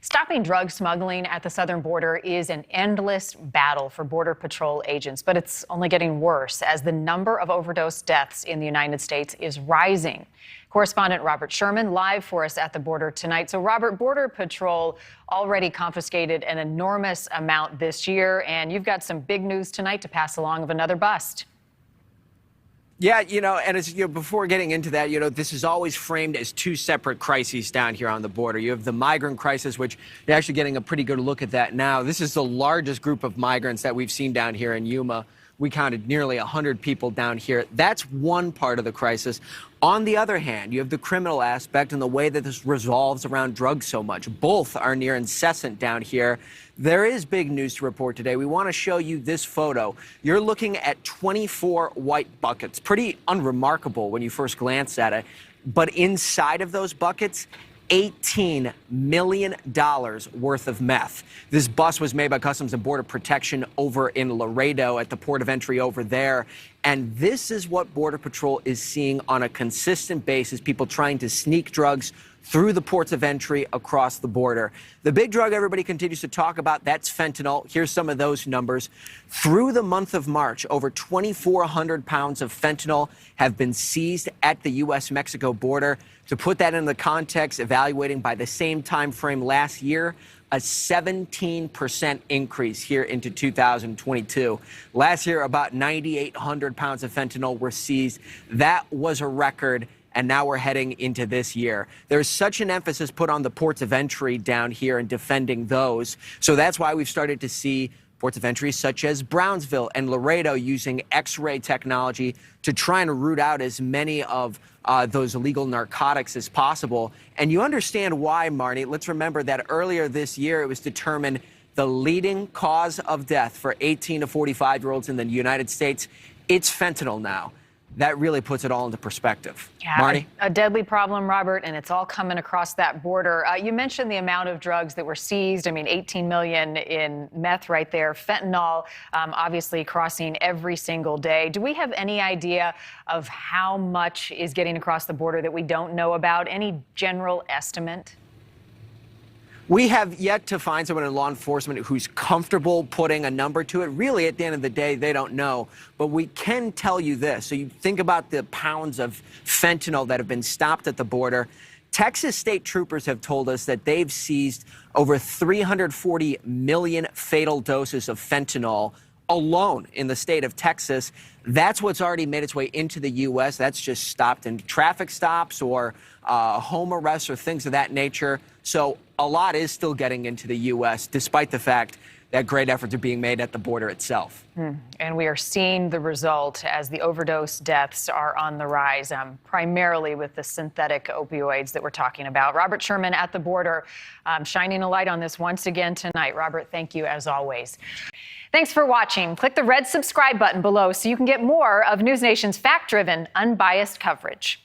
Stopping drug smuggling at the southern border is an endless battle for Border Patrol agents, but it's only getting worse as the number of overdose deaths in the United States is rising. Correspondent Robert Sherman live for us at the border tonight. So, Robert, Border Patrol already confiscated an enormous amount this year, and you've got some big news tonight to pass along of another bust. Yeah, and as before getting into that, this is always framed as two separate crises down here on the border. You have the migrant crisis, which you're actually getting a pretty good look at that now. This is the largest group of migrants that we've seen down here in Yuma. We counted nearly 100 people down here. That's one part of the crisis. On the other hand, you have the criminal aspect and the way that this resolves around drugs so much. Both are near incessant down here. There is big news to report today. We want to show you this photo. You're looking at 24 white buckets. Pretty unremarkable when you first glance at it. But inside of those buckets, $18 million worth of meth. This bus was made by Customs and Border Protection over in Laredo at the port of entry over there. And this is what Border Patrol is seeing on a consistent basis, people trying to sneak drugs through the ports of entry across the border. The big drug everybody continues to talk about, that's fentanyl. Here's some of those numbers. Through the month of March, over 2,400 pounds of fentanyl have been seized at the U.S.-Mexico border. To put that in the context, evaluating by the same time frame last year, a 17% increase here into 2022. Last year, about 9,800 pounds of fentanyl were seized. That was a record. And now we're heading into this year. There's such an emphasis put on the ports of entry down here and defending those. So that's why we've started to see ports of entry such as Brownsville and Laredo using X-ray technology to try and root out as many of those illegal narcotics as possible. And you understand why, Marnie. Let's remember that earlier this year, it was determined the leading cause of death for 18 to 45-year-olds in the United States, it's fentanyl now. That really puts it all into perspective. Yeah, Marty? A deadly problem, Robert, and it's all coming across that border. You mentioned the amount of drugs that were seized. I mean, 18 million in meth right there. Fentanyl, obviously crossing every single day. Do we have any idea of how much is getting across the border that we don't know about? Any general estimate? We have yet to find someone in law enforcement who's comfortable putting a number to it. Really, at the end of the day, they don't know. But we can tell you this. So you think about the pounds of fentanyl that have been stopped at the border. Texas state troopers have told us that they've seized over 340 million fatal doses of fentanyl alone in the state of Texas. That's what's already made its way into the U.S. That's just stopped in traffic stops or home arrests or things of that nature. So a lot is still getting into the U.S., despite the fact that great efforts are being made at the border itself. And we are seeing the result as the overdose deaths are on the rise, primarily with the synthetic opioids that we're talking about. Robert Sherman at the border, shining a light on this once again tonight. Robert, thank you as always. Thanks for watching. Click the red subscribe button below so you can get more of NewsNation's fact-driven, unbiased coverage.